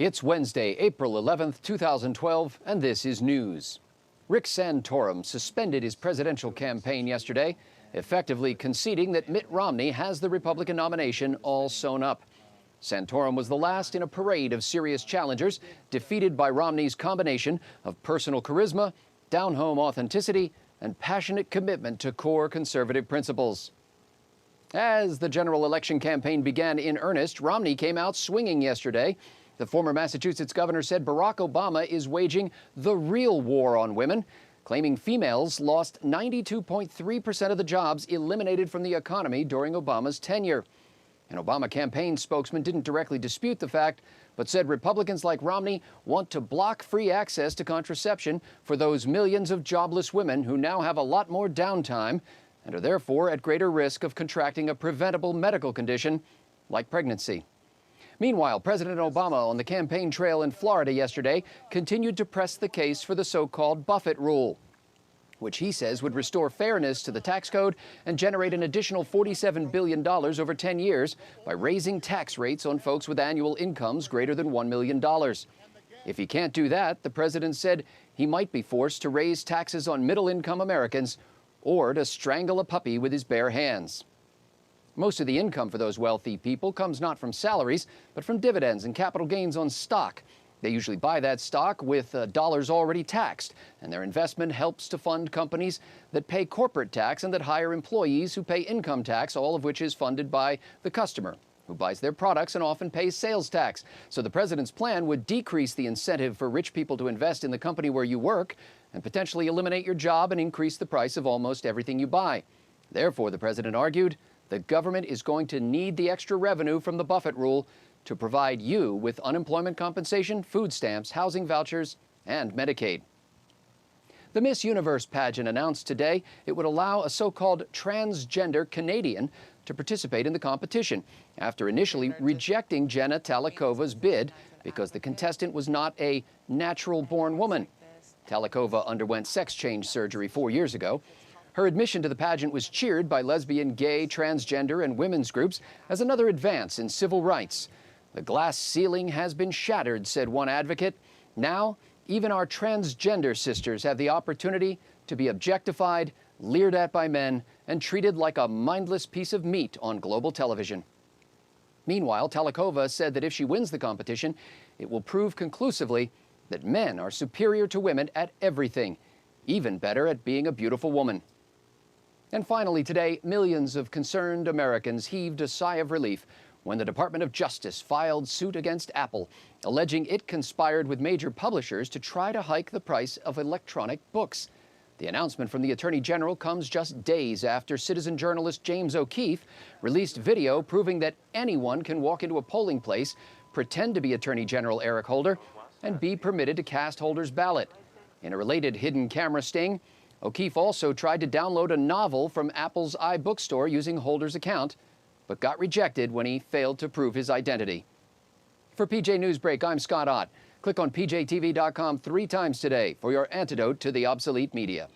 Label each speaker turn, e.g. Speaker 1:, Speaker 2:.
Speaker 1: It's Wednesday, April 11th, 2012, and this is news. Rick Santorum suspended his presidential campaign yesterday, effectively conceding that Mitt Romney has the Republican nomination all sewn up. Santorum was the last in a parade of serious challengers, defeated by Romney's combination of personal charisma, down-home authenticity, and passionate commitment to core conservative principles. As the general election campaign began in earnest, Romney came out swinging yesterday. The former Massachusetts governor said Barack Obama is waging the real war on women, claiming females lost 92.3% of the jobs eliminated from the economy during Obama's tenure. An Obama campaign spokesman didn't directly dispute the fact, but said Republicans like Romney want to block free access to contraception for those millions of jobless women who now have a lot more downtime and are therefore at greater risk of contracting a preventable medical condition like pregnancy. Meanwhile, President Obama on the campaign trail in Florida yesterday continued to press the case for the so-called Buffett rule, which he says would restore fairness to the tax code and generate an additional $47 billion over 10 years by raising tax rates on folks with annual incomes greater than $1 million. If he can't do that, the president said he might be forced to raise taxes on middle-income Americans or to strangle a puppy with his bare hands. Most of the income for those wealthy people comes not from salaries, but from dividends and capital gains on stock. They usually buy that stock with dollars already taxed, and their investment helps to fund companies that pay corporate tax and that hire employees who pay income tax, all of which is funded by the customer, who buys their products and often pays sales tax. So the president's plan would decrease the incentive for rich people to invest in the company where you work and potentially eliminate your job and increase the price of almost everything you buy. Therefore, the president argued, the government is going to need the extra revenue from the Buffett rule to provide you with unemployment compensation, food stamps, housing vouchers, and Medicaid. The Miss Universe pageant announced today it would allow a so-called transgender Canadian to participate in the competition after initially rejecting Jenna Talakova's bid because the contestant was not a natural-born woman. Talackova underwent sex change surgery 4 years ago. Her admission to the pageant was cheered by lesbian, gay, transgender, and women's groups as another advance in civil rights. The glass ceiling has been shattered, said one advocate. Now, even our transgender sisters have the opportunity to be objectified, leered at by men, and treated like a mindless piece of meat on global television. Meanwhile, Talackova said that if she wins the competition, it will prove conclusively that men are superior to women at everything, even better at being a beautiful woman. And finally today, millions of concerned Americans heaved a sigh of relief when the Department of Justice filed suit against Apple, alleging it conspired with major publishers to try to hike the price of electronic books. The announcement from the Attorney General comes just days after citizen journalist James O'Keefe released video proving that anyone can walk into a polling place, pretend to be Attorney General Eric Holder, and be permitted to cast Holder's ballot. In a related hidden camera sting, O'Keefe also tried to download a novel from Apple's iBookstore using Holder's account, but got rejected when he failed to prove his identity. For PJ Newsbreak, I'm Scott Ott. Click on pjtv.com 3 times today for your antidote to the obsolete media.